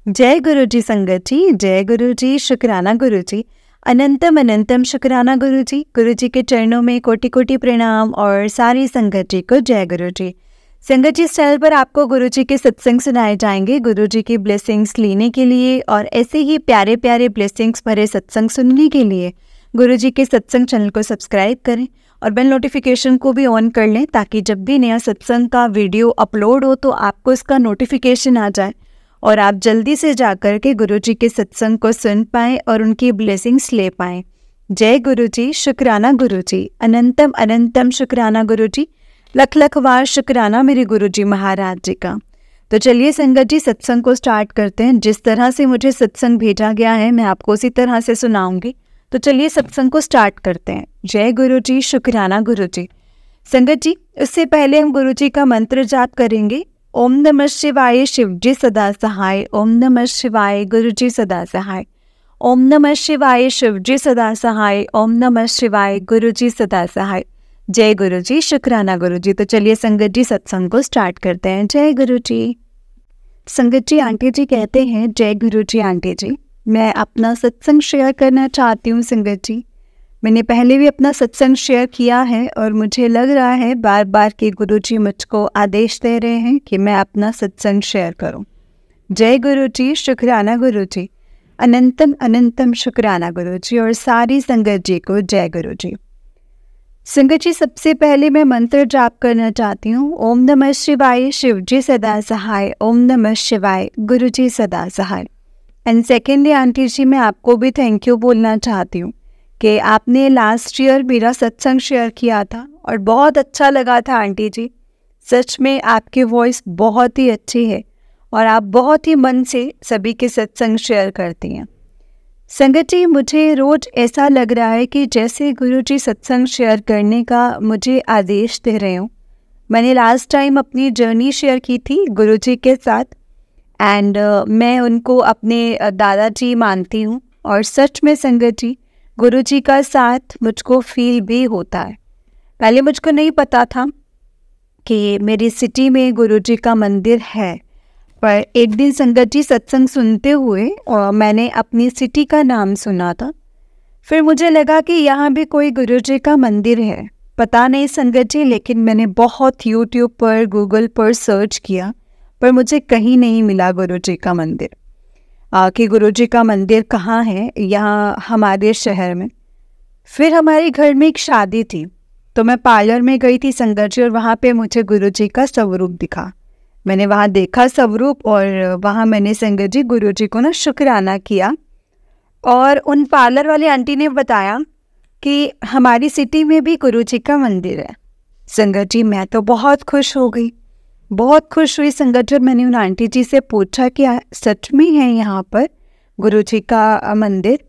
जय गुरु जी संगत जी, जय गुरु जी, शुक्राना गुरु जी, अनंतम अनंतम शुक्राना गुरु जी के चरणों में कोटि कोटि प्रणाम और सारी संगत जी को जय गुरु जी। संगत जी, इस चैनल पर आपको गुरु जी के सत्संग सुनाए जाएंगे गुरु जी की ब्लेसिंग्स लेने के लिए और ऐसे ही प्यारे प्यारे ब्लेसिंग्स भरे सत्संग सुनने के लिए गुरु जी के सत्संग चैनल को सब्सक्राइब करें और बेल नोटिफिकेशन को भी ऑन कर लें ताकि जब भी नया सत्संग का वीडियो अपलोड हो तो आपको इसका नोटिफिकेशन आ जाए और आप जल्दी से जाकर के गुरु जी के सत्संग को सुन पाएं और उनकी ब्लेसिंग्स ले पाएं। जय गुरु जी, शुक्राना गुरु जी, अनंतम अनंतम शुक्राना गुरु जी, लख लख बार शुक्राना मेरे गुरु जी महाराज जी का। तो चलिए संगत जी, सत्संग को स्टार्ट करते हैं। जिस तरह से मुझे सत्संग भेजा गया है मैं आपको उसी तरह से सुनाऊंगी। तो चलिए सत्संग को स्टार्ट करते हैं। जय गुरु जी, शुक्राना गुरु जी। संगत जी, उससे पहले हम गुरु जी का मंत्र जाप करेंगे। ओम नमः शिवाय, शिव जी सदा सहाय। ओम नमः शिवाय, गुरु जी सदा सहाय। ओम नमः शिवाय, शिव जी सदा सहाय। ओम नमः शिवाय, गुरु जी सदा सहाय। जय गुरु जी, शुक्राना गुरु जी। तो चलिए संगत जी, सत्संग को स्टार्ट करते हैं। जय गुरु जी। संगत जी, आंटी जी कहते हैं जय गुरु जी। आंटी जी, मैं अपना सत्संग शेयर करना चाहती हूँ। संगत जी, मैंने पहले भी अपना सत्संग शेयर किया है और मुझे लग रहा है बार बार कि गुरुजी मुझको आदेश दे रहे हैं कि मैं अपना सत्संग शेयर करूं। जय गुरु जी, शुक्राना गुरु जी, अनंतम अनंतम शुक्राना गुरु जी और सारी संगत जी को जय गुरु जी। संगत जी, सबसे पहले मैं मंत्र जाप करना चाहती हूँ। ओम नमः शिवाय, शिव जी सदा सहाय। ओम नमः शिवाय, गुरु जी सदा सहाय। एंड सेकेंडली आंटी जी, मैं आपको भी थैंक यू बोलना चाहती हूँ कि आपने लास्ट ईयर मेरा सत्संग शेयर किया था और बहुत अच्छा लगा था। आंटी जी, सच में आपकी वॉइस बहुत ही अच्छी है और आप बहुत ही मन से सभी के सत्संग शेयर करती हैं। संगत जी, मुझे रोज़ ऐसा लग रहा है कि जैसे गुरु जी सत्संग शेयर करने का मुझे आदेश दे रहे हो। मैंने लास्ट टाइम अपनी जर्नी शेयर की थी गुरु जी के साथ एंड मैं उनको अपने दादाजी मानती हूँ और सच में संगत जी, गुरु जी का साथ मुझको फील भी होता है। पहले मुझको नहीं पता था कि मेरी सिटी में गुरु जी का मंदिर है, पर एक दिन संगत जी सत्संग सुनते हुए और मैंने अपनी सिटी का नाम सुना था। फिर मुझे लगा कि यहाँ भी कोई गुरु जी का मंदिर है। पता नहीं संगत जी, लेकिन मैंने बहुत यूट्यूब पर, गूगल पर सर्च किया पर मुझे कहीं नहीं मिला गुरु जी का मंदिर। कि गुरु जी का मंदिर कहाँ है यहाँ हमारे शहर में। फिर हमारे घर में एक शादी थी तो मैं पार्लर में गई थी संगत जी और वहाँ पे मुझे गुरु जी का स्वरूप दिखा। मैंने वहाँ देखा स्वरूप और वहाँ मैंने संगत जी गुरु जी को ना शुक्राना किया और उन पार्लर वाले आंटी ने बताया कि हमारी सिटी में भी गुरु जी का मंदिर है। संगत जी, मैं तो बहुत खुश हो गई, बहुत खुश हुई संगत जी। मैंने उन आंटी जी से पूछा कि सच में है यहाँ पर गुरु जी का मंदिर,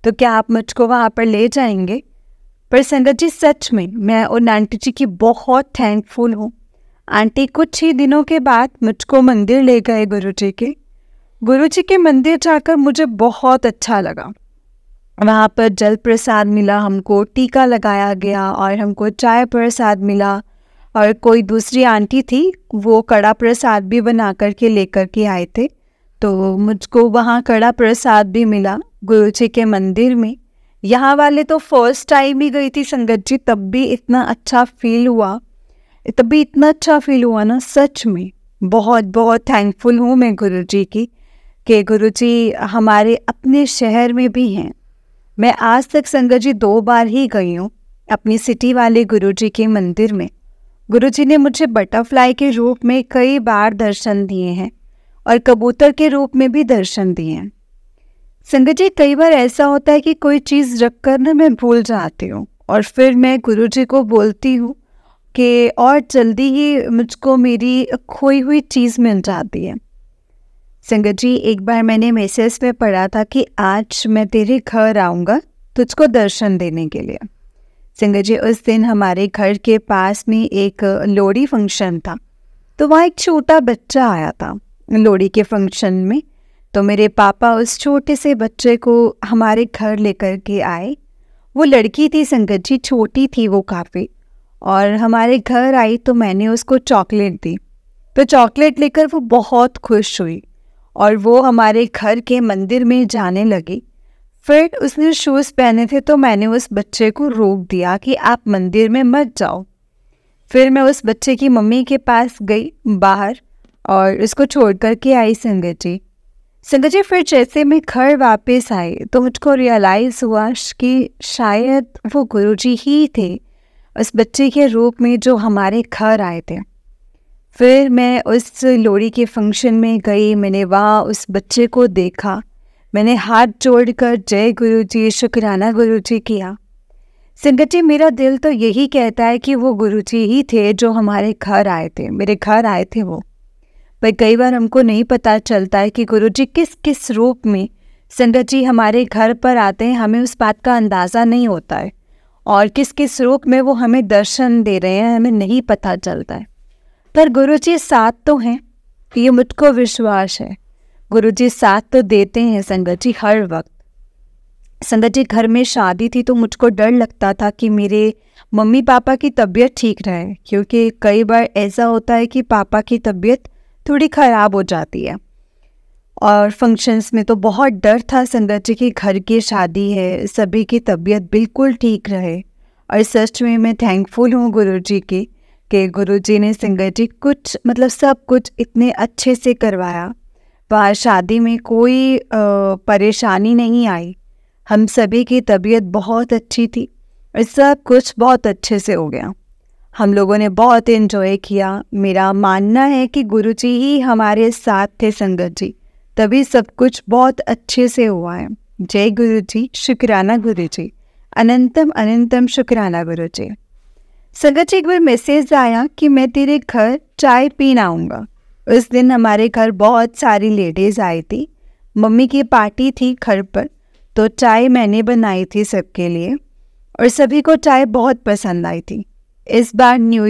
तो क्या आप मुझको वहाँ पर ले जाएंगे। पर संगत जी, सच में मैं उन आंटी जी की बहुत थैंकफुल हूँ। आंटी कुछ ही दिनों के बाद मुझको मंदिर ले गए गुरु जी के। गुरु जी के मंदिर जाकर मुझे बहुत अच्छा लगा। वहाँ पर जल प्रसाद मिला, हमको टीका लगाया गया और हमको चाय प्रसाद मिला और कोई दूसरी आंटी थी वो कड़ा प्रसाद भी बना करके लेकर के आए थे, तो मुझको वहाँ कड़ा प्रसाद भी मिला गुरु जी के मंदिर में। यहाँ वाले तो फर्स्ट टाइम ही गई थी संगत जी, तब भी इतना अच्छा फील हुआ ना। सच में बहुत बहुत थैंकफुल हूँ मैं गुरु जी की कि गुरु जी हमारे अपने शहर में भी हैं। मैं आज तक संगत जी 2 बार ही गई हूँ अपनी सिटी वाले गुरु जी के मंदिर में। गुरुजी ने मुझे बटरफ्लाई के रूप में कई बार दर्शन दिए हैं और कबूतर के रूप में भी दर्शन दिए हैं। संगत जी, कई बार ऐसा होता है कि कोई चीज़ रख कर ना मैं भूल जाती हूँ और फिर मैं गुरुजी को बोलती हूँ कि और जल्दी ही मुझको मेरी खोई हुई चीज़ मिल जाती है। संगत जी, एक बार मैंने मैसेज में पढ़ा था कि आज मैं तेरे घर आऊँगा तुझको दर्शन देने के लिए। संगत जी, उस दिन हमारे घर के पास में एक लोहड़ी फंक्शन था, तो वहाँ एक छोटा बच्चा आया था लोहड़ी के फंक्शन में। तो मेरे पापा उस छोटे से बच्चे को हमारे घर लेकर के आए। वो लड़की थी संगत जी, छोटी थी वो काफ़ी, और हमारे घर आई तो मैंने उसको चॉकलेट दी। तो चॉकलेट लेकर वो बहुत खुश हुई और वो हमारे घर के मंदिर में जाने लगी। फिर उसने शूज़ पहने थे तो मैंने उस बच्चे को रोक दिया कि आप मंदिर में मत जाओ। फिर मैं उस बच्चे की मम्मी के पास गई बाहर और उसको छोड़ कर के आई संगत जी। फिर जैसे मैं घर वापस आई तो मुझको रियलाइज़ हुआ कि शायद वो गुरुजी ही थे उस बच्चे के रूप में जो हमारे घर आए थे। फिर मैं उस लोहड़ी के फंक्शन में गई, मैंने वहाँ उस बच्चे को देखा, मैंने हाथ जोड़कर जय गुरुजी, शुक्राना गुरुजी किया। संगत जी, मेरा दिल तो यही कहता है कि वो गुरुजी ही थे जो हमारे घर आए थे, मेरे घर आए थे वो। पर कई बार हमको नहीं पता चलता है कि गुरुजी किस किस रूप में संगत जी हमारे घर पर आते हैं, हमें उस बात का अंदाज़ा नहीं होता है, और किस किस रूप में वो हमें दर्शन दे रहे हैं हमें नहीं पता चलता है। पर गुरुजी साथ तो हैं, ये मुझको विश्वास है। गुरुजी साथ तो देते हैं संगत जी हर वक्त। संगत जी, घर में शादी थी तो मुझको डर लगता था कि मेरे मम्मी पापा की तबीयत ठीक रहे, क्योंकि कई बार ऐसा होता है कि पापा की तबीयत थोड़ी ख़राब हो जाती है। और फंक्शंस में तो बहुत डर था संगत जी कि घर की शादी है, सभी की तबीयत बिल्कुल ठीक रहे। और सच में मैं थैंकफुल हूँ गुरुजी की कि गुरुजी ने संगत जी सब कुछ इतने अच्छे से करवाया। वहाँ शादी में कोई परेशानी नहीं आई, हम सभी की तबीयत बहुत अच्छी थी और सब कुछ बहुत अच्छे से हो गया। हम लोगों ने बहुत एंजॉय किया। मेरा मानना है कि गुरुजी ही हमारे साथ थे संगत जी, तभी सब कुछ बहुत अच्छे से हुआ है। जय गुरुजी, शुक्राना गुरुजी, अनंतम अनंतम शुक्राना गुरुजी। संगत जी, एक बार मैसेज आया कि मैं तेरे घर चाय पीने आऊँगा। उस दिन हमारे घर बहुत सारी लेडीज़ आई थी, मम्मी की पार्टी थी घर पर, तो चाय मैंने बनाई थी सबके लिए और सभी को चाय बहुत पसंद आई थी। इस बार न्यू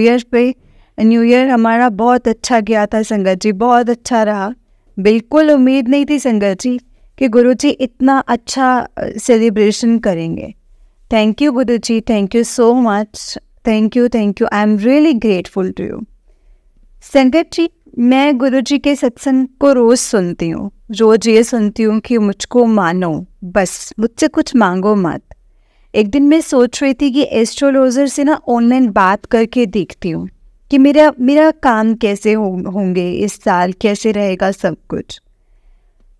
ईयर हमारा बहुत अच्छा गया था संगत जी, बहुत अच्छा रहा। बिल्कुल उम्मीद नहीं थी संगत जी कि गुरुजी इतना अच्छा सेलिब्रेशन करेंगे। Thank you Guruji, thank you so much, thank you, I am really grateful to you. संगत जी, मैं गुरुजी के सत्संग को रोज़ सुनती हूँ, रोज़ ये सुनती हूँ कि मुझको मानो, बस मुझसे कुछ मांगो मत। एक दिन मैं सोच रही थी कि एस्ट्रोलॉजर से ऑनलाइन बात करके देखती हूँ कि मेरा काम कैसे होंगे इस साल, कैसे रहेगा सब कुछ।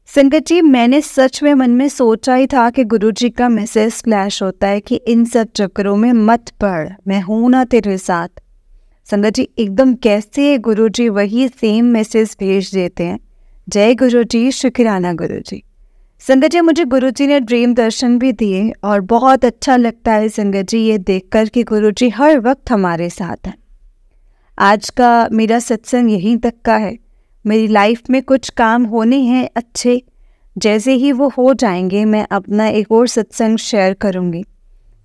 संगत जी, मैंने सच में मन में सोचा ही था कि गुरुजी का मैसेज फ्लैश होता है कि इन सब चक्करों में मत पड़, मैं हूँ ना तेरे साथ। संगत जी, एकदम कैसे गुरुजी वही सेम मैसेज भेज देते हैं। जय गुरुजी, शुक्राना गुरुजी। संगत जी, मुझे गुरुजी ने ड्रीम दर्शन भी दिए और बहुत अच्छा लगता है संगत जी ये देखकर कि गुरुजी हर वक्त हमारे साथ हैं। आज का मेरा सत्संग यहीं तक का है। मेरी लाइफ में कुछ काम होने हैं अच्छे, जैसे ही वो हो जाएंगे मैं अपना एक और सत्संग शेयर करूँगी।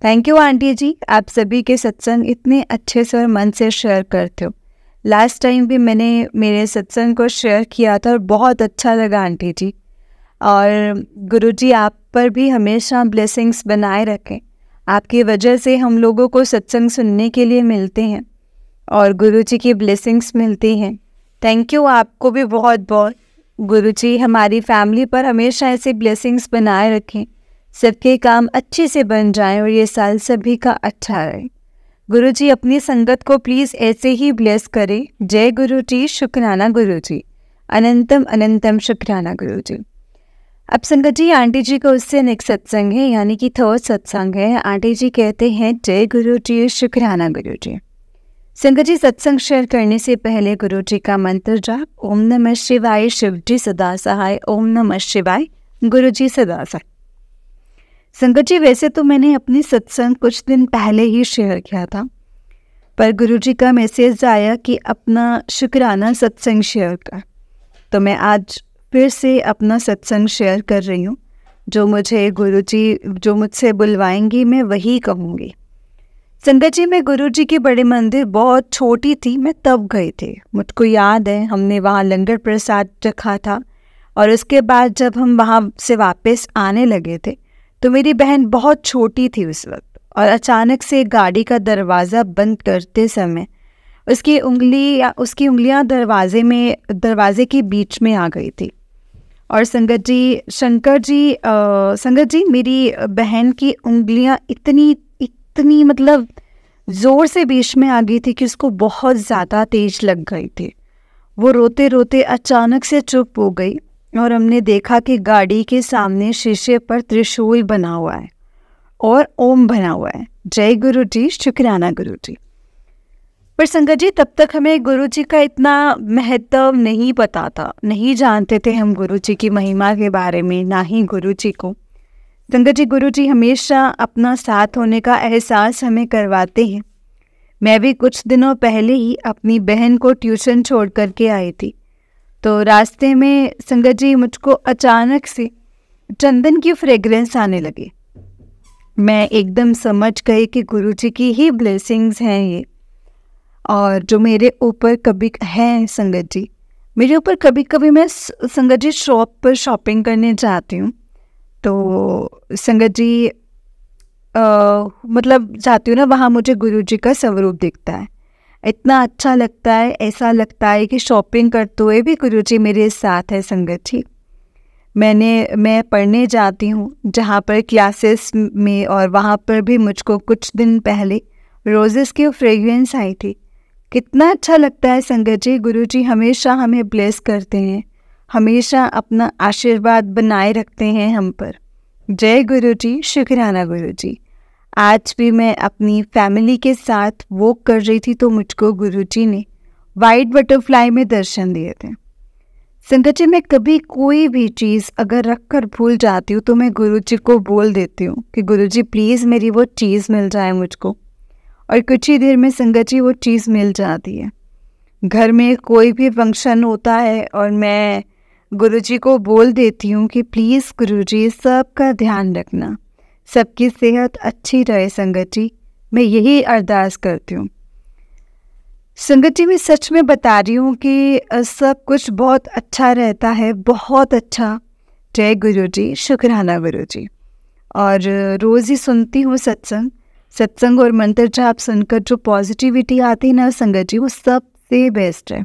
थैंक यू आंटी जी, आप सभी के सत्संग इतने अच्छे से और मन से शेयर करते हो। लास्ट टाइम भी मैंने मेरे सत्संग को शेयर किया था और बहुत अच्छा लगा आंटी जी। और गुरुजी आप पर भी हमेशा ब्लेसिंग्स बनाए रखें। आपकी वजह से हम लोगों को सत्संग सुनने के लिए मिलते हैं और गुरुजी की ब्लेसिंग्स मिलती हैं। थैंक यू, आपको भी बहुत बहुत। गुरुजी हमारी फैमिली पर हमेशा ऐसे ब्लेसिंग्स बनाए रखें, सबके काम अच्छे से बन जाएं और ये साल सभी का अच्छा रहे। गुरुजी अपनी संगत को प्लीज़ ऐसे ही ब्लेस करें। जय गुरुजी, शुक्राना गुरुजी, अनंतम अनंतम शुक्राना गुरुजी। अब संगत जी, आंटी जी का उससे नेक्स्ट सत्संग है, यानी कि थर्ड सत्संग है। आंटी जी कहते हैं जय गुरुजी, शुक्राना गुरुजी। संगत जी, सत्संग शेयर करने से पहले गुरुजी का मंत्र जाप, ओम नमः शिवाय, शिव जी सदा सहाय, ओम नमः शिवाय, गुरुजी सदा सहाय। संगत जी, वैसे तो मैंने अपनी सत्संग कुछ दिन पहले ही शेयर किया था, पर गुरुजी का मैसेज आया कि अपना शुक्राना सत्संग शेयर कर, तो मैं आज फिर से अपना सत्संग शेयर कर रही हूँ। जो मुझसे बुलवाएंगी मैं वही कहूँगी। संगत जी, मैं गुरुजी के बड़े मंदिर बहुत छोटी थी, मैं तब गई थी। मुझको याद है हमने वहाँ लंगर प्रसाद रखा था और उसके बाद जब हम वहाँ से वापस आने लगे थे तो मेरी बहन बहुत छोटी थी उस वक्त, और अचानक से गाड़ी का दरवाज़ा बंद करते समय उसकी उंगलियां दरवाजे के बीच में आ गई थी और संगत जी मेरी बहन की उंगलियां इतनी मतलब ज़ोर से बीच में आ गई थी कि उसको बहुत ज़्यादा तेज लग गई थी। वो रोते रोते अचानक से चुप हो गई और हमने देखा कि गाड़ी के सामने शीशे पर त्रिशूल बना हुआ है और ओम बना हुआ है, जय गुरु जी, शुक्राना गुरु जी। पर संगत जी तब तक हमें गुरु जी का इतना महत्व नहीं पता था, नहीं जानते थे हम गुरु जी की महिमा के बारे में, ना ही गुरु जी को। संगत जी गुरु जी हमेशा अपना साथ होने का एहसास हमें करवाते हैं। मैं भी कुछ दिनों पहले ही अपनी बहन को ट्यूशन छोड़ करके आई थी, तो रास्ते में संगत जी मुझको अचानक से चंदन की फ्रेग्रेंस आने लगी। मैं एकदम समझ गई कि गुरु जी की ही ब्लेसिंग्स हैं ये, और जो मेरे ऊपर कभी हैं संगत जी, मेरे ऊपर कभी कभी मैं संगत जी शॉप पर शॉपिंग करने जाती हूँ, तो संगत जी मतलब जाती हूँ ना, वहाँ मुझे गुरु जी का स्वरूप दिखता है। इतना अच्छा लगता है, ऐसा लगता है कि शॉपिंग करते हुए भी गुरु जी मेरे साथ है संगत जी। मैं पढ़ने जाती हूँ जहाँ पर क्लासेस में, और वहाँ पर भी मुझको कुछ दिन पहले रोजेस की फ्रेग्रेंस आई थी। कितना अच्छा लगता है संगत जी, गुरु जी हमेशा हमें ब्लेस करते हैं, हमेशा अपना आशीर्वाद बनाए रखते हैं हम पर। जय गुरु जी, शुक्राना गुरु जी। आज भी मैं अपनी फैमिली के साथ वॉक कर रही थी तो मुझको गुरु जी ने वाइट बटरफ्लाई में दर्शन दिए थे। संगत जी मैं कभी कोई भी चीज़ अगर रख कर भूल जाती हूँ तो मैं गुरु जी को बोल देती हूँ कि गुरु जी प्लीज़ मेरी वो चीज़ मिल जाए मुझको, और कुछ ही देर में संगत जी वो चीज़ मिल जाती है। घर में कोई भी फंक्शन होता है और मैं गुरु जी को बोल देती हूँ कि प्लीज़ गुरु जी सबका ध्यान रखना, सबकी सेहत अच्छी रहे संगत जी, मैं यही अरदास करती हूँ। संगत जी मैं सच में बता रही हूँ कि सब कुछ बहुत अच्छा रहता है, बहुत अच्छा। जय गुरु जी, शुक्राना गुरु जी। और रोज़ ही सुनती हूँ सत्संग और मंत्र जाप सुनकर जो पॉजिटिविटी आती है ना संगत जी, वो सबसे बेस्ट है।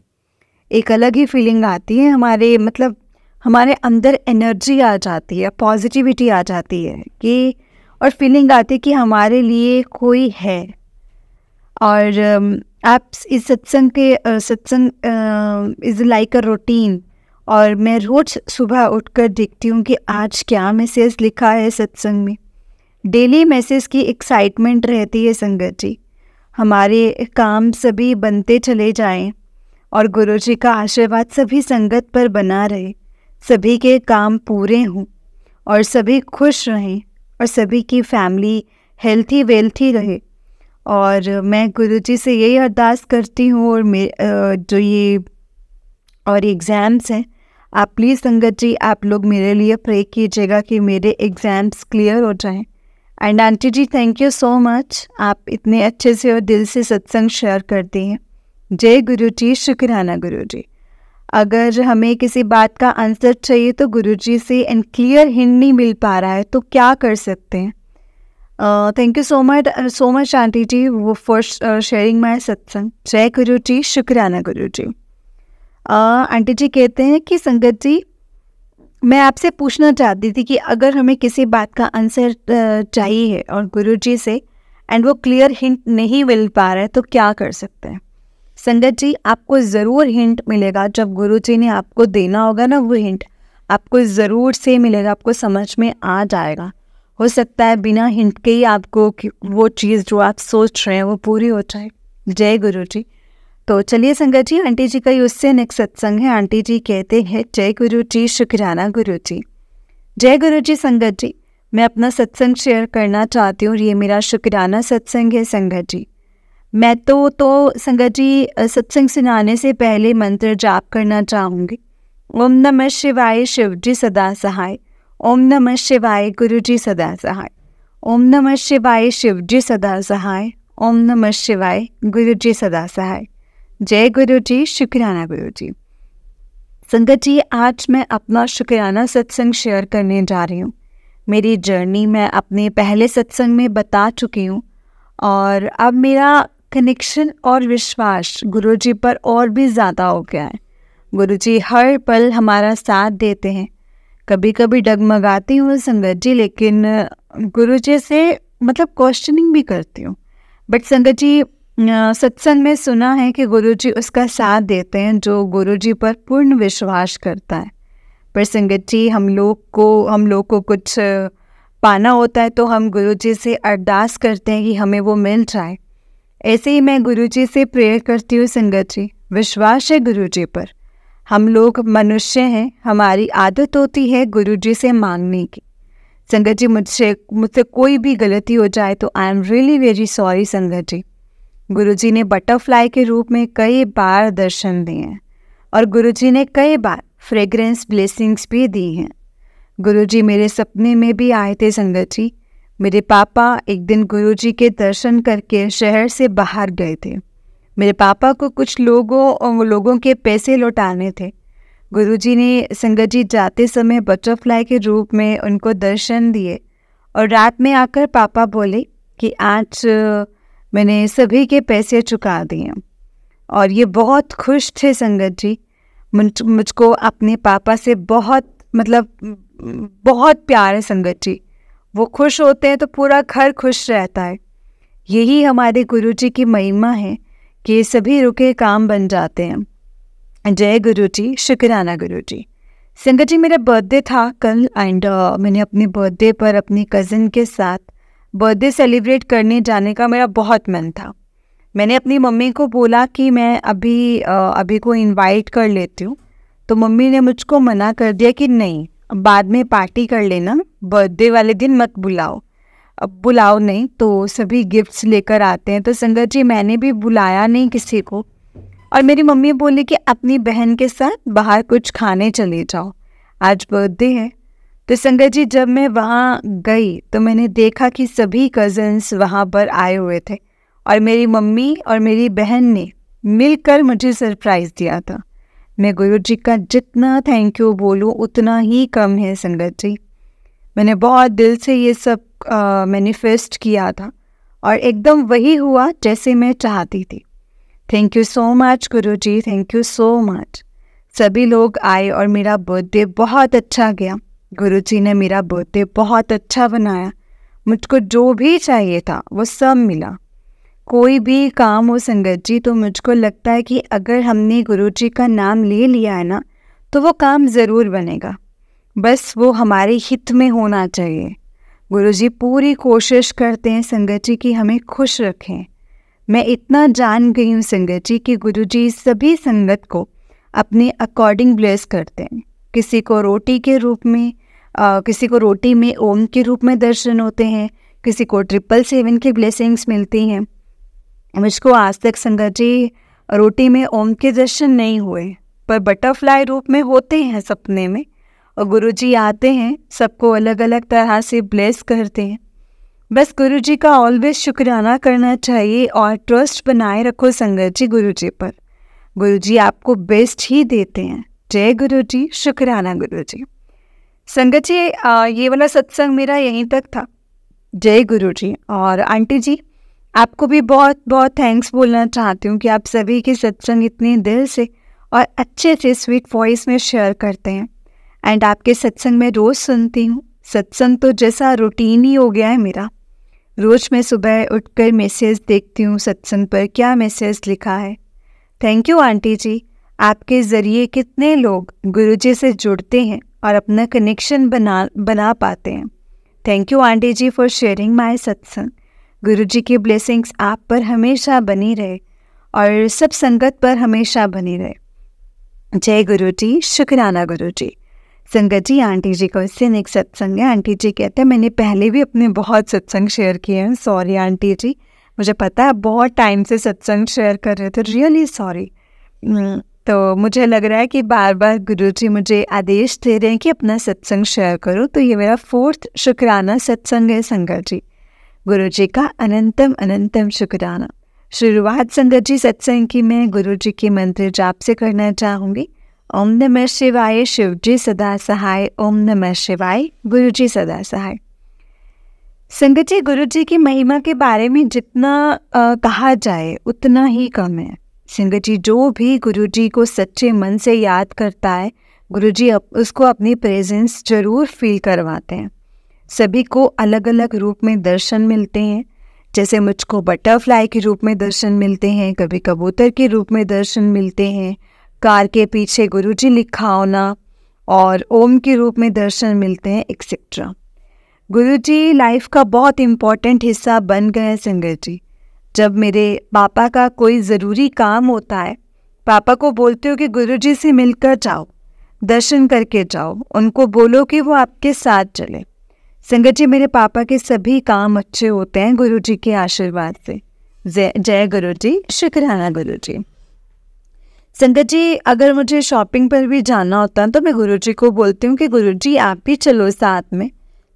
एक अलग ही फीलिंग आती है, हमारे अंदर एनर्जी आ जाती है, पॉजिटिविटी आ जाती है कि, और फीलिंग आती है कि हमारे लिए कोई है। और आप इस सत्संग इज़ लाइक अ रूटीन, और मैं रोज़ सुबह उठकर देखती हूँ कि आज क्या मैसेज लिखा है सत्संग में। डेली मैसेज की एक्साइटमेंट रहती है संगत जी। हमारे काम सभी बनते चले जाएं और गुरु जी का आशीर्वाद सभी संगत पर बना रहे, सभी के काम पूरे हों और सभी खुश रहें और सभी की फैमिली हेल्थी वेल्थी रहे। और मैं गुरु जी से यही अरदास करती हूँ। और जो ये और एग्ज़ाम्स हैं, आप प्लीज़ संगत जी आप लोग मेरे लिए प्रे कीजिएगा कि मेरे एग्ज़ाम्स क्लियर हो जाएं। एंड आंटी जी थैंक यू सो मच, आप इतने अच्छे से और दिल से सत्संग शेयर करती हैं। जय गुरु जी, शुक्राना गुरु जी। अगर हमें किसी बात का आंसर चाहिए तो गुरु जी से एंड क्लियर हिंट नहीं मिल पा रहा है तो क्या कर सकते हैं। Thank you so much aunty ji वो फॉर शेयरिंग माय सत्संग। जय गुरु जी, शुक्राना गुरु जी। आंटी जी कहते हैं कि संगत जी मैं आपसे पूछना चाहती थी कि अगर हमें किसी बात का आंसर चाहिए और गुरु जी से एंड वो क्लियर हिंट नहीं मिल पा रहा है तो क्या कर सकते हैं। संगत जी आपको ज़रूर हिंट मिलेगा, जब गुरु जी ने आपको देना होगा ना वो हिंट आपको ज़रूर से मिलेगा, आपको समझ में आ जाएगा। हो सकता है बिना हिंट के ही आपको वो चीज़ जो आप सोच रहे हैं वो पूरी हो जाए। जय गुरु जी। तो चलिए संगत जी, आंटी जी का उससे नेक्स्ट सत्संग है। आंटी जी कहते हैं जय गुरु जी, शुक्राना गुरु जी। जय गुरु जी। संगत जी मैं अपना सत्संग शेयर करना चाहती हूँ, ये मेरा शुक्राना सत्संग है संगत जी। मैं तो संगत जी सत्संग सुनाने से पहले मंत्र जाप करना चाहूँगी। ओम नमः शिवाय, शिव जी सदा सहाय। ओम नमः शिवाय, गुरु जी सदा सहाय। ओम नमः शिवाय, शिव जी सदा सहाय। ओम नमः शिवाय, गुरु जी सदा सहाय। जय गुरु जी, शुक्राना गुरु जी। संगत जी आज मैं अपना शुक्राना सत्संग शेयर करने जा रही हूँ। मेरी जर्नी मैं अपने पहले सत्संग में बता चुकी हूँ, और अब मेरा कनेक्शन और विश्वास गुरु जी पर और भी ज़्यादा हो गया है। गुरु जी हर पल हमारा साथ देते हैं, कभी कभी डगमगाती हूँ संगत जी, लेकिन गुरु जी से मतलब क्वेश्चनिंग भी करती हूँ। बट संगत जी, सत्संग में सुना है कि गुरु जी उसका साथ देते हैं जो गुरु जी पर पूर्ण विश्वास करता है। पर संगत जी, हम लोग को कुछ पाना होता है तो हम गुरु जी से अरदास करते हैं कि हमें वो मिल जाए। ऐसे ही मैं गुरु जी से प्रेयर करती हूँ संगत जी। विश्वास है गुरु जी पर। हम लोग मनुष्य हैं, हमारी आदत होती है गुरु जी से मांगने की। संगत जी, मुझसे कोई भी गलती हो जाए तो आई एम रियली वेरी सॉरी संगत जी। गुरु जी ने बटरफ्लाई के रूप में कई बार दर्शन दिए हैं और गुरु जी ने कई बार फ्रेग्रेंस ब्लेसिंग्स भी दी हैं। गुरु जी मेरे सपने में भी आए थे संगत जी। मेरे पापा एक दिन गुरु जी के दर्शन करके शहर से बाहर गए थे। मेरे पापा को कुछ लोगों के पैसे लौटाने थे। गुरुजी ने संगत जी जाते समय बटरफ्लाई के रूप में उनको दर्शन दिए और रात में आकर पापा बोले कि आज मैंने सभी के पैसे चुका दिए। और ये बहुत खुश थे संगत जी। मुझको अपने पापा से बहुत बहुत प्यार है संगत जी। वो खुश होते हैं तो पूरा घर खुश रहता है। यही हमारे गुरुजी की महिमा है कि सभी रुके काम बन जाते हैं। जय गुरु जी, शुक्राना गुरु जी। संगत जी, मेरा बर्थडे था कल एंड मैंने अपने बर्थडे पर अपनी कज़न के साथ बर्थडे सेलिब्रेट करने जाने का मेरा बहुत मन था। मैंने अपनी मम्मी को बोला कि मैं अभी को इनवाइट कर लेती हूँ, तो मम्मी ने मुझको मना कर दिया कि नहीं, बाद में पार्टी कर लेना, बर्थडे वाले दिन मत बुलाओ। अब बुलाओ नहीं तो सभी गिफ्ट्स लेकर आते हैं। तो संगत जी, मैंने भी बुलाया नहीं किसी को और मेरी मम्मी बोली कि अपनी बहन के साथ बाहर कुछ खाने चले जाओ, आज बर्थडे है। तो संगत जी, जब मैं वहाँ गई तो मैंने देखा कि सभी कज़न्स वहाँ पर आए हुए थे और मेरी मम्मी और मेरी बहन ने मिलकर मुझे सरप्राइज़ दिया था। मैं गुरुजी का जितना थैंक यू बोलूँ उतना ही कम है संगत जी। मैंने बहुत दिल से ये सब मैनिफेस्ट किया था और एकदम वही हुआ जैसे मैं चाहती थी। Thank you so much Guruji, thank you so much. सभी लोग आए और मेरा बर्थडे बहुत अच्छा गया। गुरुजी ने मेरा बर्थडे बहुत अच्छा बनाया। मुझको जो भी चाहिए था वो सब मिला। कोई भी काम हो संगत जी, तो मुझको लगता है कि अगर हमने गुरुजी का नाम ले लिया है ना, तो वो काम ज़रूर बनेगा। बस वो हमारे हित में होना चाहिए। गुरुजी पूरी कोशिश करते हैं संगत जी कि हमें खुश रखें। मैं इतना जान गई हूँ संगत जी कि गुरुजी सभी संगत को अपने अकॉर्डिंग ब्लेस करते हैं। किसी को रोटी के रूप में किसी को रोटी में ओम के रूप में दर्शन होते हैं, किसी को 777 की ब्लेसिंग्स मिलती हैं। मुझको आज तक संगत जी रोटी में ओम के दर्शन नहीं हुए, पर बटरफ्लाई रूप में होते हैं सपने में। और गुरुजी आते हैं, सबको अलग अलग तरह से ब्लेस करते हैं। बस गुरुजी का ऑलवेज शुक्राना करना चाहिए और ट्रस्ट बनाए रखो संगत जी गुरुजी पर। गुरुजी आपको बेस्ट ही देते हैं। जय गुरुजी, शुक्राना गुरुजी। संगत जी, ये वाला सत्संग मेरा यहीं तक था। जय गुरुजी। और आंटी जी, आपको भी बहुत बहुत थैंक्स बोलना चाहती हूँ कि आप सभी के सत्संग इतने दिल से और अच्छे से स्वीट वॉइस में शेयर करते हैं। एंड आपके सत्संग में रोज़ सुनती हूँ। सत्संग तो जैसा रूटीन ही हो गया है मेरा। रोज़ मैं सुबह उठकर मैसेज देखती हूँ सत्संग पर क्या मैसेज लिखा है। थैंक यू आंटी जी, आपके ज़रिए कितने लोग गुरुजी से जुड़ते हैं और अपना कनेक्शन बना पाते हैं। थैंक यू आंटी जी फॉर शेयरिंग माय सत्संग। गुरुजी की ब्लेसिंग्स आप पर हमेशा बनी रहे और सब संगत पर हमेशा बनी रहे। जय गुरुजी, शुक्राना गुरुजी। संगत जी, आंटी जी को इससे नेक्स्ट सत्संग है। आंटी जी कहते हैं मैंने पहले भी अपने बहुत सत्संग शेयर किए हैं। सॉरी आंटी जी, मुझे पता है बहुत टाइम से सत्संग शेयर कर रहे थे, रियली सॉरी। तो मुझे लग रहा है कि बार बार गुरुजी मुझे आदेश दे रहे हैं कि अपना सत्संग शेयर करो। तो ये मेरा 4th शुक्राना सत्संग है संगत जी। गुरुजी का अनंतम अनंतम शुक्राना। शुरुआत संगत जी सत्संग की मैं गुरुजी के मंत्र जाप से करना चाहूँगी। ओम नमः शिवाय, शिव जी सदा सहाय। ओम नमः शिवाय, गुरु जी सदा सहाय। संगत जी, गुरु जी की महिमा के बारे में जितना कहा जाए उतना ही कम है। संगत जी, जो भी गुरु जी को सच्चे मन से याद करता है, गुरुजी उसको अपनी प्रेजेंस जरूर फील करवाते हैं। सभी को अलग अलग रूप में दर्शन मिलते हैं। जैसे मुझको बटरफ्लाई के रूप में दर्शन मिलते हैं, कभी कबूतर के रूप में दर्शन मिलते हैं, कार के पीछे गुरुजी लिखा होना और ओम के रूप में दर्शन मिलते हैं, एक्सेट्रा। गुरुजी लाइफ का बहुत इम्पॉर्टेंट हिस्सा बन गए हैं संगत जी। जब मेरे पापा का कोई ज़रूरी काम होता है, पापा को बोलते हो कि गुरुजी से मिलकर जाओ, दर्शन करके जाओ, उनको बोलो कि वो आपके साथ चले। संगत जी, मेरे पापा के सभी काम अच्छे होते हैं गुरुजी के आशीर्वाद से। जय गुरुजी, शुक्राना गुरुजी। संगत जी, अगर मुझे शॉपिंग पर भी जाना होता है तो मैं गुरुजी को बोलती हूँ कि गुरुजी आप भी चलो साथ में।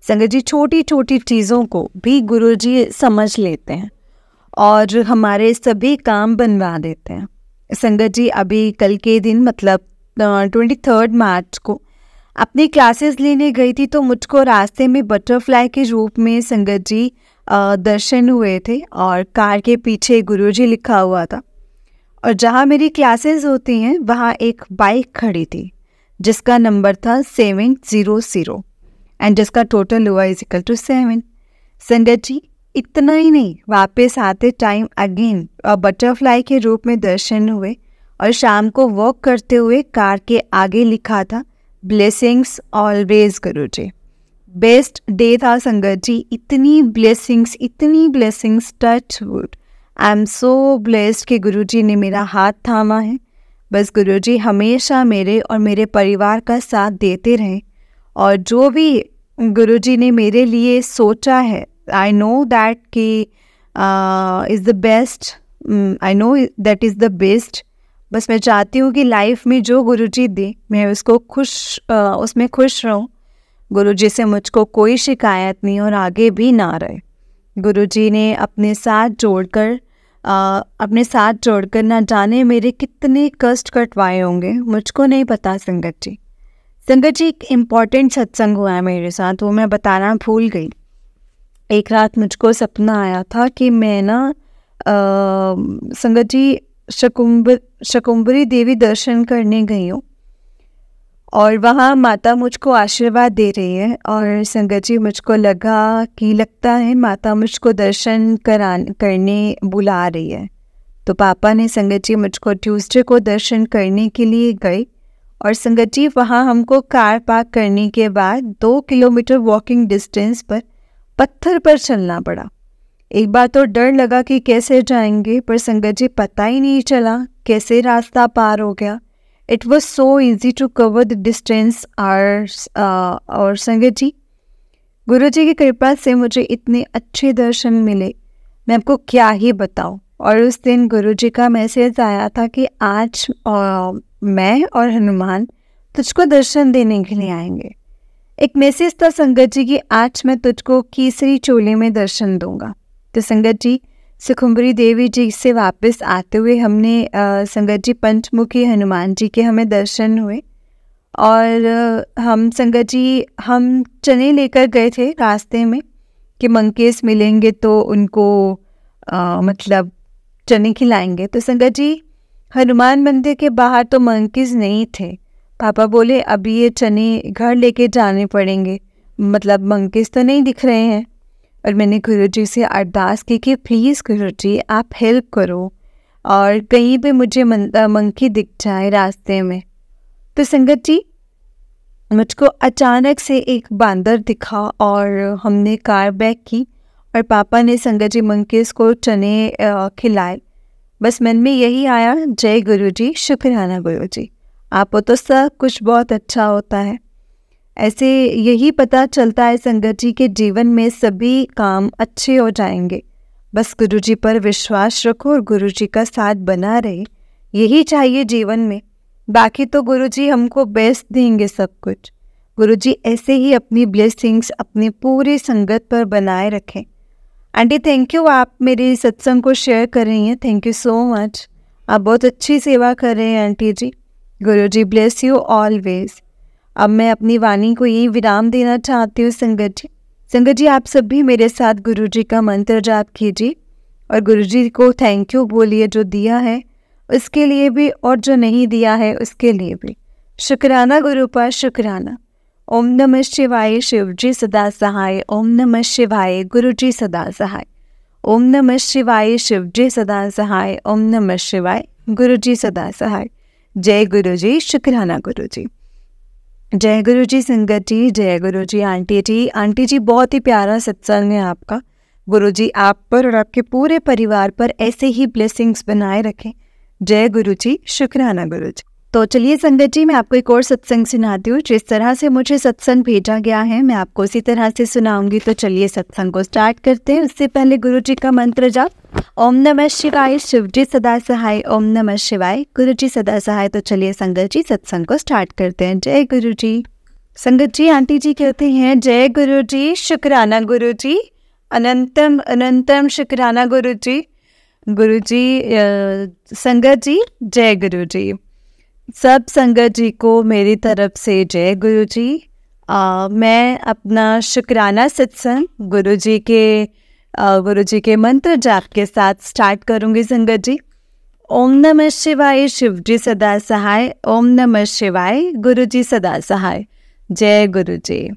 संगत जी, छोटी छोटी चीज़ों को भी गुरुजी समझ लेते हैं और हमारे सभी काम बनवा देते हैं। संगत जी, अभी कल के दिन मतलब 23 मार्च को अपनी क्लासेस लेने गई थी तो मुझको रास्ते में बटरफ्लाई के रूप में संगत जी दर्शन हुए थे और कार के पीछे गुरुजी लिखा हुआ था। और जहाँ मेरी क्लासेस होती हैं वहाँ एक बाइक खड़ी थी जिसका नंबर था 700 एंड जिसका टोटल हुआ =7। संगत जी, इतना ही नहीं, वापस आते टाइम अगेन बटरफ्लाई के रूप में दर्शन हुए और शाम को वॉक करते हुए कार के आगे लिखा था ब्लेसिंग्स ऑलवेज गुरुजी। बेस्ट डे था संगत जी। इतनी blessings, touch wood, I am so blessed कि गुरुजी ने मेरा हाथ थामा है। बस गुरुजी हमेशा मेरे और मेरे परिवार का साथ देते रहें और जो भी गुरुजी ने मेरे लिए सोचा है, आई नो दैट कि is the best, I know that is the best. बस मैं चाहती हूँ कि लाइफ में जो गुरुजी दे मैं उसको उसमें खुश रहूँ। गुरुजी से मुझको कोई शिकायत नहीं और आगे भी ना रहे। गुरुजी ने अपने साथ जोड़कर ना जाने मेरे कितने कष्ट कटवाए होंगे, मुझको नहीं पता संगत जी। संगत जी, एक इम्पॉर्टेंट सत्संग हुआ है मेरे साथ, वो मैं बताना भूल गई। एक रात मुझको सपना आया था कि मैं ना संगत जी शकुंभरी देवी दर्शन करने गई हूँ और वहाँ माता मुझको आशीर्वाद दे रही है और संगत जी मुझको लगता है माता मुझको दर्शन करने बुला रही है। तो पापा ने संगत जी मुझको ट्यूसडे को दर्शन करने के लिए गए और संगत जी वहाँ हमको कार पार्क करने के बाद 2 किलोमीटर वॉकिंग डिस्टेंस पर पत्थर पर चलना पड़ा। एक बार तो डर लगा कि कैसे जाएंगे, पर संगत जी पता ही नहीं चला कैसे रास्ता पार हो गया। It was so easy to cover the distance और संगत जी, गुरु जी की कृपा से मुझे इतने अच्छे दर्शन मिले, मैं आपको क्या ही बताऊं। और उस दिन गुरु जी का मैसेज आया था कि आज मैं और हनुमान तुझको दर्शन देने के लिए आएंगे। एक मैसेज था संगत जी कि आज मैं तुझको केसरी चोले में दर्शन दूंगा। तो संगत जी, सुखुम्बरी देवी जी से वापस आते हुए हमने संगत जी पंचमुखी हनुमान जी के हमें दर्शन हुए और हम संगत जी हम चने लेकर गए थे रास्ते में कि मंकीज मिलेंगे तो उनको मतलब चने खिलाएंगे। तो संगत जी, हनुमान मंदिर के बाहर तो मंकीज नहीं थे। पापा बोले अभी ये चने घर लेके जाने पड़ेंगे, मतलब मंकीज तो नहीं दिख रहे हैं। और मैंने गुरुजी से अरदास की कि प्लीज़ गुरुजी आप हेल्प करो और कहीं पे मुझे मंकी दिख जाए रास्ते में। तो संगत जी, मुझको अचानक से एक बांदर दिखा और हमने कार बैक की और पापा ने संगत जी मंकीज को चने खिलाए। बस मन में यही आया, जय गुरुजी, शुक्राना गुरुजी, आप हो तो सब कुछ बहुत अच्छा होता है। ऐसे यही पता चलता है संगत जी के जीवन में सभी काम अच्छे हो जाएंगे। बस गुरुजी पर विश्वास रखो और गुरुजी का साथ बना रहे, यही चाहिए जीवन में। बाकी तो गुरुजी हमको बेस्ट देंगे सब कुछ। गुरुजी ऐसे ही अपनी ब्लेसिंग्स अपनी पूरी संगत पर बनाए रखें। आंटी थैंक यू, आप मेरे सत्संग को शेयर कर रही हैं, थैंक यू सो मच। आप बहुत अच्छी सेवा कर रहे हैं आंटी जी। Guruji bless you always. अब मैं अपनी वाणी को यही विराम देना चाहती हूँ संगत जी। संगत जी, आप सब भी मेरे साथ गुरुजी का मंत्र जाप कीजिए और गुरुजी को थैंक यू बोलिए, जो दिया है उसके लिए भी और जो नहीं दिया है उसके लिए भी। शुक्राना गुरु पर शुक्राना। ओम नमः शिवाय, शिव जी सदा सहाय। ओम नमः शिवाय, गुरु जी सदा सहाय। ओम नमः शिवाय, शिव जी सदा सहाय। ओम नमः शिवाय, गुरु जी सदा सहाय। जय गुरु जी, शुक्राना गुरु जी। जय गुरु जी संगत जी, जय गुरु जी आंटी जी। आंटी जी बहुत ही प्यारा सत्संग है आपका। गुरु जी आप पर और आपके पूरे परिवार पर ऐसे ही ब्लेसिंग्स बनाए रखें। जय गुरु जी, शुक्राना गुरु जी। तो चलिए संगत जी, मैं आपको एक और सत्संग सुनाती हूँ। जिस तरह से मुझे सत्संग भेजा गया है मैं आपको उसी तरह से सुनाऊंगी। तो चलिए सत्संग को स्टार्ट करते हैं। उससे पहले गुरु जी का मंत्र जाप। ओम नमः शिवाय, शिव जी सदा सहाय। ओम नमः शिवाय, गुरु जी सदा सहाय। तो चलिए संगत जी सत्संग को स्टार्ट करते हैं। जय गुरु जी। संगत जी आंटी जी कहते हैं, जय गुरु जी, शुक्राना गुरु जी। अनंतम अनंतम शुक्राना गुरु जी। गुरु जी संगत जी जय गुरु जी। सब संगत जी को मेरी तरफ से जय गुरु जी। मैं अपना शुक्राना सत्संग गुरु जी के मंत्र जाप के साथ स्टार्ट करूंगी संगत जी। ओम नमः शिवाय, शिव जी सदा सहाय। ओम नमः शिवाय, गुरु जी सदा सहाय। जय गुरु जी।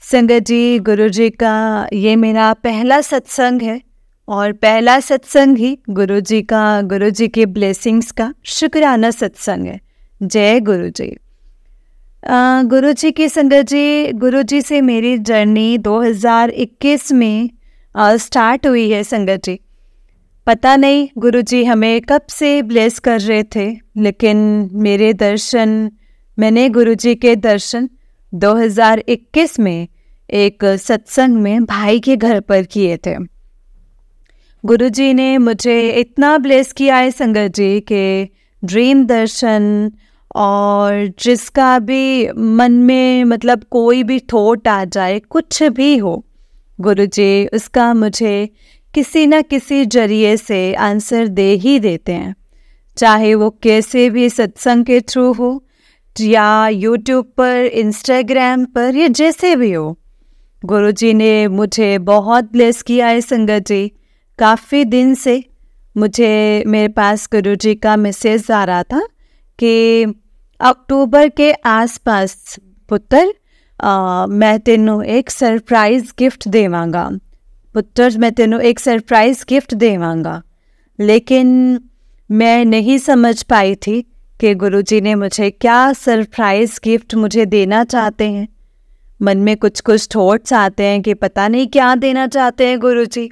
संगत जी गुरु जी का ये मेरा पहला सत्संग है और पहला सत्संग ही गुरु जी के ब्लेसिंग्स का शुक्राना सत्संग है। जय गुरु जी। गुरु जी की संगत जी, गुरु जी से मेरी जर्नी 2021 में स्टार्ट हुई है संगत जी। पता नहीं गुरु जी हमें कब से ब्लेस कर रहे थे, लेकिन मैंने गुरु जी के दर्शन 2021 में एक सत्संग में भाई के घर पर किए थे। गुरु जी ने मुझे इतना ब्लेस किया है संगत जी के ड्रीम दर्शन, और जिसका भी मन में मतलब कोई भी थॉट आ जाए, कुछ भी हो, गुरु जी उसका मुझे किसी न किसी जरिए से आंसर दे ही देते हैं। चाहे वो कैसे भी सत्संग के थ्रू हो या यूट्यूब पर, इंस्टाग्राम पर, या जैसे भी हो, गुरु जी ने मुझे बहुत ब्लेस किया है संगत जी। काफ़ी दिन से मेरे पास गुरु जी का मैसेज आ रहा था कि अक्टूबर के आसपास पुत्र मैं तेनों एक सरप्राइज़ गिफ्ट देवांगा, पुत्र मैं तेनों एक सरप्राइज़ गिफ्ट देवांगा। लेकिन मैं नहीं समझ पाई थी कि गुरु जी ने मुझे क्या सरप्राइज़ गिफ्ट मुझे देना चाहते हैं। मन में कुछ कुछ थॉट्स आते हैं कि पता नहीं क्या देना चाहते हैं गुरु जी।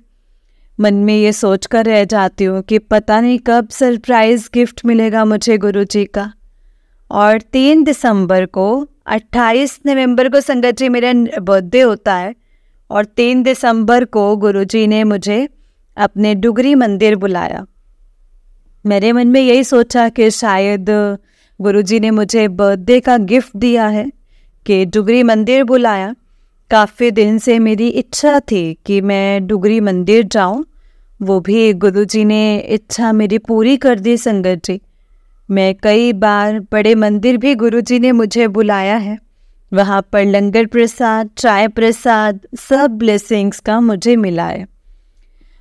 मन में ये सोच कर रह जाती हूँ कि पता नहीं कब सरप्राइज़ गिफ्ट मिलेगा मुझे गुरु जी का। और 3 दिसंबर को, 28 नवंबर को संगत जी मेरा बर्थडे होता है, और 3 दिसंबर को गुरु जी ने मुझे अपने डुगरी मंदिर बुलाया। मेरे मन में यही सोचा कि शायद गुरु जी ने मुझे बर्थडे का गिफ्ट दिया है कि डुगरी मंदिर बुलाया। काफ़ी दिन से मेरी इच्छा थी कि मैं डुगरी मंदिर जाऊं, वो भी गुरु जी ने इच्छा मेरी पूरी कर दी संगत जी। मैं कई बार बड़े मंदिर भी गुरु जी ने मुझे बुलाया है, वहाँ पर लंगर प्रसाद, चाय प्रसाद, सब ब्लेसिंग्स का मुझे मिला है।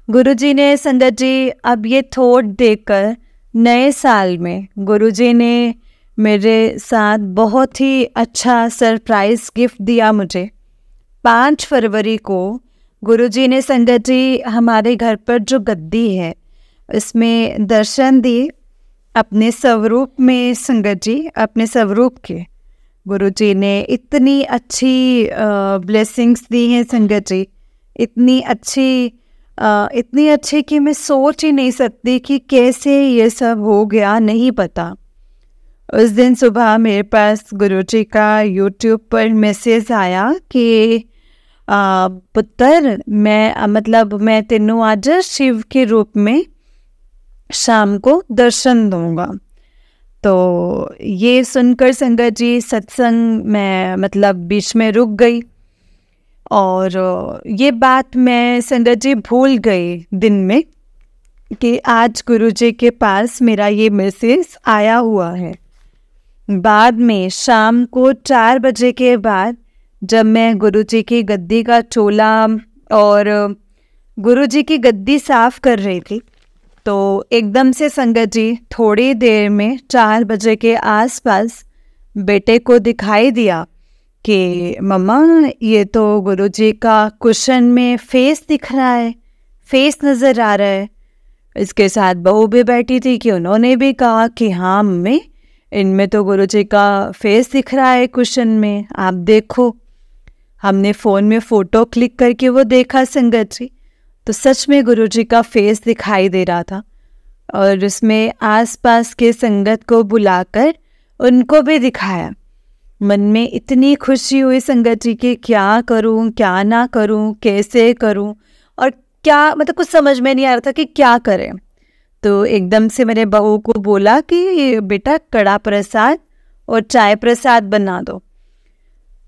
गुरु जी ने संगत जी अब ये थॉट देकर नए साल में गुरु जी ने मेरे साथ बहुत ही अच्छा सरप्राइज़ गिफ्ट दिया मुझे। 5 फरवरी को गुरु जी ने संगत जी हमारे घर पर जो गद्दी है उसमें दर्शन दिए अपने स्वरूप में। संगत जी अपने स्वरूप के गुरु जी ने इतनी अच्छी ब्लेसिंग्स दी हैं संगत जी, इतनी अच्छी कि मैं सोच ही नहीं सकती कि कैसे ये सब हो गया, नहीं पता। उस दिन सुबह मेरे पास गुरु जी का यूट्यूब पर मैसेज आया कि पुत्र मैं तेनों आज शिव के रूप में शाम को दर्शन दूंगा। तो ये सुनकर संगत जी सत्संग मैं बीच में रुक गई, और ये बात मैं संगत जी भूल गई दिन में कि आज गुरु जी के पास मेरा ये मैसेज आया हुआ है। बाद में शाम को 4 बजे के बाद जब मैं गुरु जी की गद्दी का चोला और गुरु जी की गद्दी साफ कर रही थी, तो एकदम से संगत जी थोड़ी देर में 4 बजे के आसपास बेटे को दिखाई दिया कि मम्मा ये तो गुरुजी का कुशन में फेस दिख रहा है, फेस नज़र आ रहा है। इसके साथ बहू भी बैठी थी कि उन्होंने भी कहा कि हाँ मम्मी, इनमें तो गुरुजी का फेस दिख रहा है कुशन में, आप देखो। हमने फ़ोन में फ़ोटो क्लिक करके वो देखा संगत जी, तो सच में गुरुजी का फेस दिखाई दे रहा था। और उसमें आसपास के संगत को बुलाकर उनको भी दिखाया। मन में इतनी खुशी हुई संगत जी कि क्या करूं, क्या ना करूं, कैसे करूं, और क्या मतलब कुछ समझ में नहीं आ रहा था कि क्या करें। तो एकदम से मेरे बहू को बोला कि बेटा कड़ा प्रसाद और चाय प्रसाद बना दो।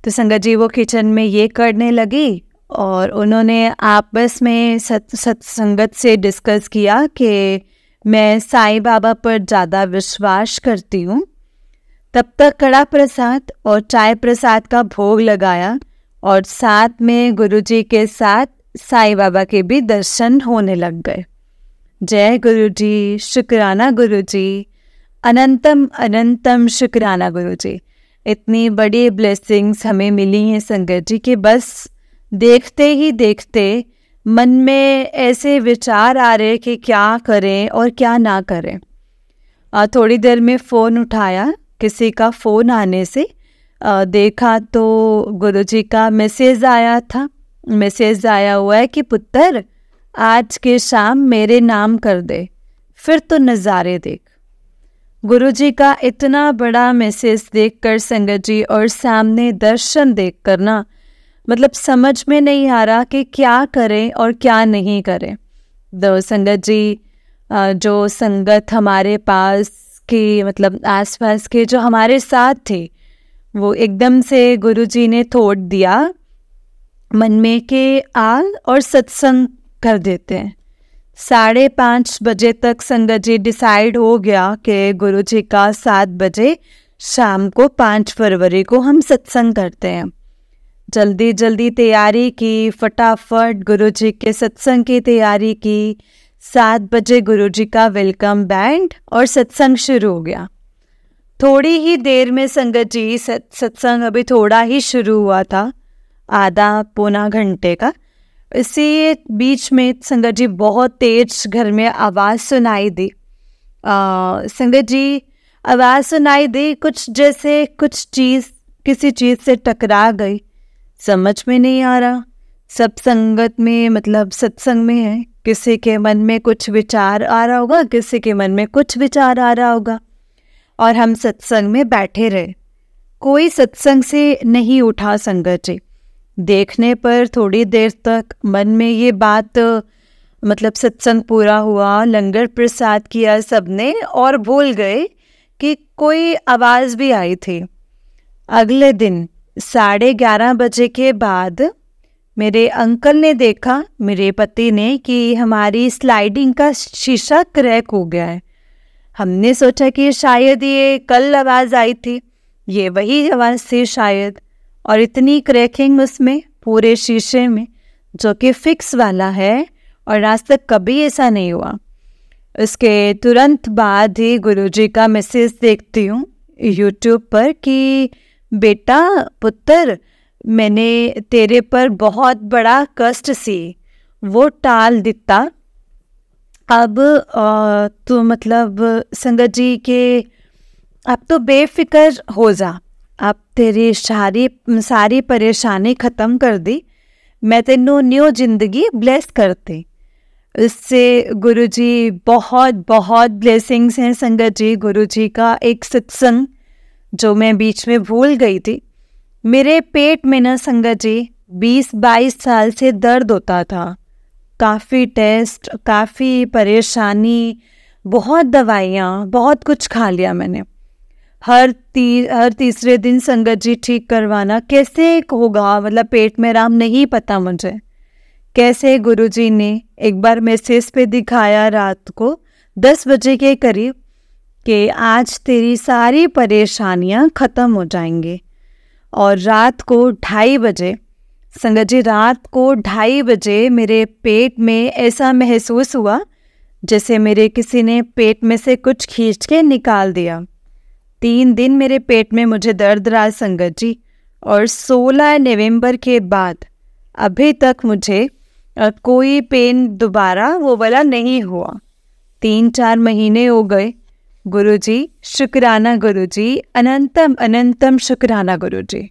तो संगत जी वो किचन में ये करने लगी और उन्होंने आपस में सत्संगत से डिस्कस किया कि मैं साईं बाबा पर ज़्यादा विश्वास करती हूँ। तब तक कड़ा प्रसाद और चाय प्रसाद का भोग लगाया और साथ में गुरुजी के साथ साईं बाबा के भी दर्शन होने लग गए। जय गुरुजी, शुक्राना गुरुजी, अनंतम अनंतम शुक्राना गुरुजी। इतनी बड़ी ब्लेसिंग्स हमें मिली हैं संगत जी कि बस देखते ही देखते मन में ऐसे विचार आ रहे कि क्या करें और क्या ना करें। थोड़ी देर में फ़ोन उठाया, किसी का फ़ोन आने से देखा तो गुरुजी का मैसेज आया था। मैसेज आया हुआ है कि पुत्र आज के शाम मेरे नाम कर दे, फिर तो नज़ारे देख। गुरुजी का इतना बड़ा मैसेज देखकर संगत जी और सामने दर्शन देख कर ना मतलब समझ में नहीं आ रहा कि क्या करें और क्या नहीं करें। तो संगत जी जो संगत हमारे पास की मतलब आसपास के जो हमारे साथ थे वो एकदम से गुरुजी ने तोड़ दिया मन में कि आ और सत्संग कर देते हैं। 5:30 बजे तक संगत जी डिसाइड हो गया कि गुरुजी का 7 बजे शाम को 5 फरवरी को हम सत्संग करते हैं। जल्दी जल्दी तैयारी की, फटाफट गुरुजी के सत्संग की तैयारी की। 7 बजे गुरुजी का वेलकम बैंड और सत्संग शुरू हो गया। थोड़ी ही देर में संगत जी सत्संग अभी थोड़ा ही शुरू हुआ था, आधा पौना घंटे का। इसी बीच में संगत जी बहुत तेज घर में आवाज़ सुनाई दी। संगत जी आवाज़ सुनाई दी कुछ जैसे कुछ चीज़ किसी चीज़ से टकरा गई, समझ में नहीं आ रहा। सब संगत में मतलब सत्संग में है, किसी के मन में कुछ विचार आ रहा होगा, किसी के मन में कुछ विचार आ रहा होगा, और हम सत्संग में बैठे रहे। कोई सत्संग से नहीं उठा संगत जी। देखने पर थोड़ी देर तक मन में ये बात मतलब सत्संग पूरा हुआ, लंगर प्रसाद किया सबने और भूल गए कि कोई आवाज़ भी आई थी। अगले दिन 11:30 बजे के बाद मेरे अंकल ने देखा, मेरे पति ने, कि हमारी स्लाइडिंग का शीशा क्रैक हो गया है। हमने सोचा कि शायद ये कल आवाज़ आई थी, ये वही आवाज़ थी शायद। और इतनी क्रैकिंग उसमें पूरे शीशे में, जो कि फिक्स वाला है और आज तक कभी ऐसा नहीं हुआ। उसके तुरंत बाद ही गुरुजी का मैसेज देखती हूँ यूट्यूब पर कि बेटा पुत्र, मैंने तेरे पर बहुत बड़ा कष्ट सी वो टाल दिता। अब तो मतलब संगत जी के अब तो बेफिक्र हो जा, अब तेरी सारी परेशानी ख़त्म कर दी, मैं तेनों न्यू जिंदगी ब्लेस करती। इससे गुरुजी बहुत बहुत ब्लेसिंग्स हैं संगत जी। गुरुजी का एक सत्संग जो मैं बीच में भूल गई थी। मेरे पेट में ना संगत जी 20-22 साल से दर्द होता था, काफ़ी टेस्ट, काफ़ी परेशानी, बहुत दवाइयाँ, बहुत कुछ खा लिया मैंने। हर तीसरे दिन संगत जी ठीक करवाना, कैसे होगा मतलब पेट में आराम नहीं पता मुझे। कैसे गुरुजी ने एक बार मैसेज पे दिखाया रात को 10 बजे के करीब कि आज तेरी सारी परेशानियां ख़त्म हो जाएंगी। और रात को 2:30 बजे संगत जी, रात को 2:30 बजे मेरे पेट में ऐसा महसूस हुआ जैसे मेरे किसी ने पेट में से कुछ खींच के निकाल दिया। 3 दिन मेरे पेट में मुझे दर्द रहा संगत जी, और 16 नवंबर के बाद अभी तक मुझे कोई पेन दोबारा वो वाला नहीं हुआ। 3-4 महीने हो गए। गुरुजी शुक्राना गुरुजी, अनंतम अनंतम शुक्राना गुरुजी।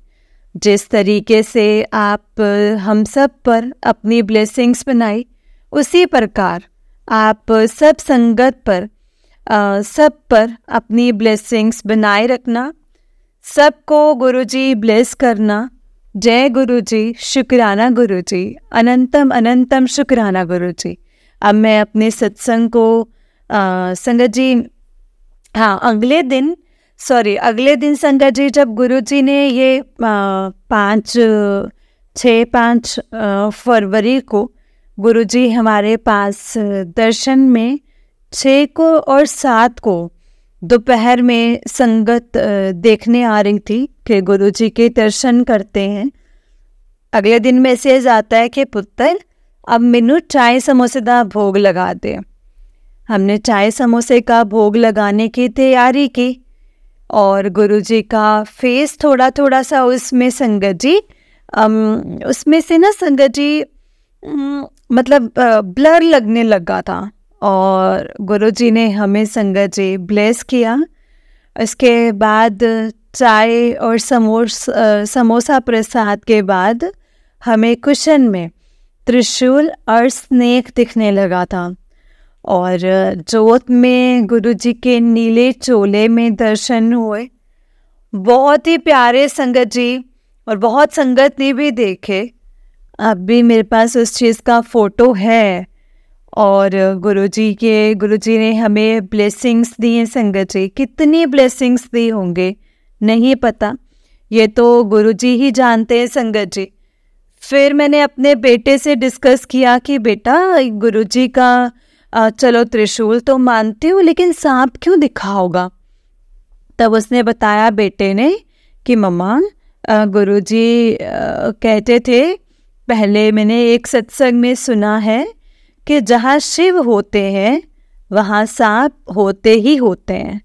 जिस तरीके से आप हम सब पर अपनी ब्लेसिंग्स बनाई, उसी प्रकार आप सब संगत पर सब पर अपनी ब्लेसिंग्स बनाए रखना। सबको गुरुजी ब्लेस करना। जय गुरुजी, शुक्राना गुरुजी, अनंतम अनंतम शुक्राना गुरुजी। अब मैं अपने सत्संग को संगत जी, हाँ अगले दिन संगत जी, जब गुरुजी ने ये 5 फरवरी को गुरुजी हमारे पास दर्शन में 6 को और 7 को दोपहर में संगत देखने आ रही थी कि गुरुजी के दर्शन करते हैं। अगले दिन मैसेज आता है कि पुत्र अब मैनू चाय समोसे का भोग लगा दे। हमने चाय समोसे का भोग लगाने की तैयारी की और गुरुजी का फेस थोड़ा थोड़ा सा उसमें संगत जी उसमें से ना संगत जी मतलब ब्लर लगने लगा था। और गुरुजी ने हमें संगत जी ब्लेस किया। इसके बाद चाय और समोसा प्रसाद के बाद हमें कुशन में त्रिशूल और स्नेक दिखने लगा था। और जोत में गुरुजी के नीले चोले में दर्शन हुए। बहुत ही प्यारे संगत जी, और बहुत संगत ने भी देखे। अब भी मेरे पास उस चीज़ का फ़ोटो है। और गुरुजी ने हमें ब्लेसिंग्स दी हैं संगत जी। कितनी ब्लेसिंग्स दी होंगे नहीं पता, ये तो गुरुजी ही जानते हैं संगत जी। फिर मैंने अपने बेटे से डिस्कस किया कि बेटा गुरुजी का चलो त्रिशूल तो मानती हूँ, लेकिन सांप क्यों दिखा होगा। तब उसने बताया बेटे ने कि मम्मा गुरुजी कहते थे, पहले मैंने एक सत्संग में सुना है कि जहाँ शिव होते हैं वहाँ सांप होते ही होते हैं।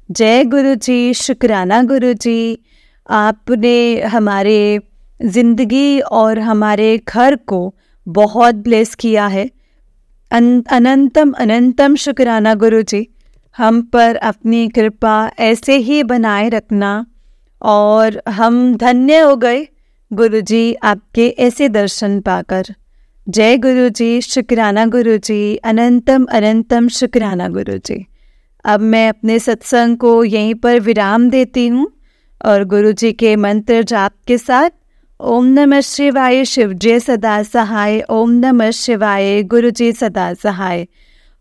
जय गुरुजी, शुक्राना गुरुजी, आपने हमारे ज़िंदगी और हमारे घर को बहुत ब्लेस किया है। अनंतम अनंतम शुक्राना गुरुजी, हम पर अपनी कृपा ऐसे ही बनाए रखना। और हम धन्य हो गए गुरुजी आपके ऐसे दर्शन पाकर। जय गुरुजी, शुक्राना गुरुजी, अनंतम अनंतम शुक्राना गुरुजी। अब मैं अपने सत्संग को यहीं पर विराम देती हूँ और गुरुजी के मंत्र जाप के साथ ओम नमः शिवाय, शिवजय सदा सहाय। ओम नमः शिवाय, गुरुजी सदा सहाय।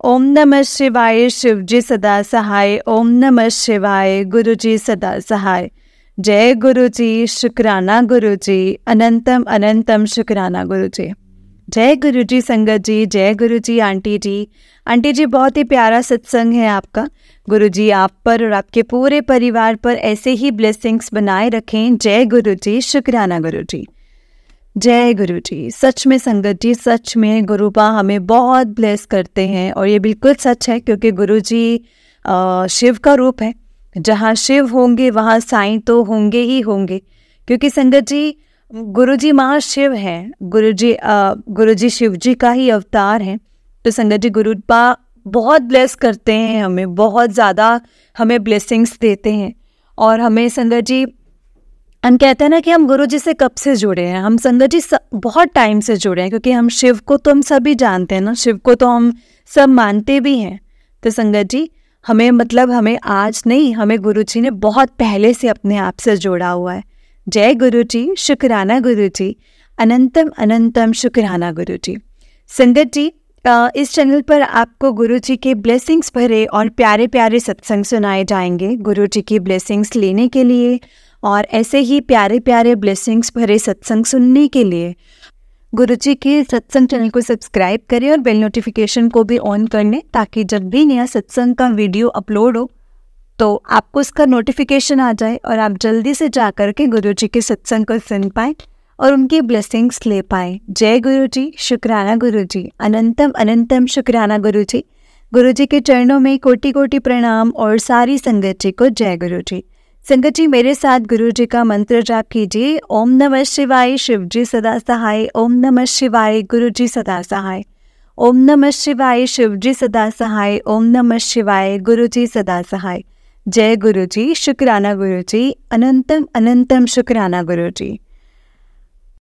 ओम नमः शिवाय, शिवजी सदा सहाय। ओम नमः शिवाय, गुरुजी सदा सहाय। जय गुरुजी, शुक्राना गुरुजी, अनंतम अनंतम शुक्राना गुरुजी। जय गुरुजी संगत जी, जय गुरुजी आंटी जी। आंटी जी बहुत ही प्यारा सत्संग है आपका। गुरुजी आप पर और आपके पूरे परिवार पर ऐसे ही ब्लेसिंग्स बनाए रखें। जय गुरुजी, शुक्राना गुरुजी। जय गुरुजी। सच में संगत जी, सच में गुरुपा हमें बहुत ब्लेस करते हैं और ये बिल्कुल सच है, क्योंकि गुरुजी शिव का रूप है। जहाँ शिव होंगे वहाँ साईं तो होंगे ही होंगे, क्योंकि संगत जी गुरुजी महाशिव हैं। गुरुजी शिव जी का ही अवतार हैं। तो संगत जी गुरुपा बहुत ब्लेस करते हैं हमें, बहुत ज़्यादा हमें ब्लेसिंग्स देते हैं। और हमें संगत जी, हम कहते हैं ना कि हम गुरुजी से कब से जुड़े हैं। हम संगत जी बहुत टाइम से जुड़े हैं, क्योंकि हम शिव को तो हम सभी जानते हैं ना, शिव को तो हम सब मानते भी हैं। तो संगत जी हमें आज नहीं, हमें गुरुजी ने बहुत पहले से अपने आप से जोड़ा हुआ है। जय गुरुजी, शुक्राना गुरुजी, अनंतम अनंतम शुक्राना गुरुजी। संगत जी इस चैनल पर आपको गुरुजी के ब्लेसिंग्स भरे और प्यारे प्यारे सत्संग सुनाए जाएंगे। गुरुजी की ब्लेसिंग्स लेने के लिए और ऐसे ही प्यारे प्यारे ब्लेसिंग्स भरे सत्संग सुनने के लिए गुरुजी के सत्संग चैनल को सब्सक्राइब करें और बेल नोटिफिकेशन को भी ऑन कर लें, ताकि जब भी नया सत्संग का वीडियो अपलोड हो तो आपको उसका नोटिफिकेशन आ जाए और आप जल्दी से जा कर के गुरुजी के सत्संग को सुन पाएँ और उनकी ब्लेसिंग्स ले पाएँ। जय गुरुजी, शुक्राना गुरुजी, अनंतम अनंतम शुक्राना गुरुजी। गुरु जी के चरणों में कोटि कोटि प्रणाम और सारी संगत जी को जय गुरु जी। संगत जी मेरे साथ गुरु जी का मंत्र जाप कीजिए। ओम नमः शिवाय, शिव जी सदा सहाय। ओम नमः शिवाय, गुरु जी सदा सहाय। ओम नमः शिवाय, शिव जी सदा सहाय। ओम नमः शिवाय, गुरु जी सदा सहाय। जय गुरु जी, शुक्राना गुरु जी, अनंतम अनंतम शुक्राना गुरु जी।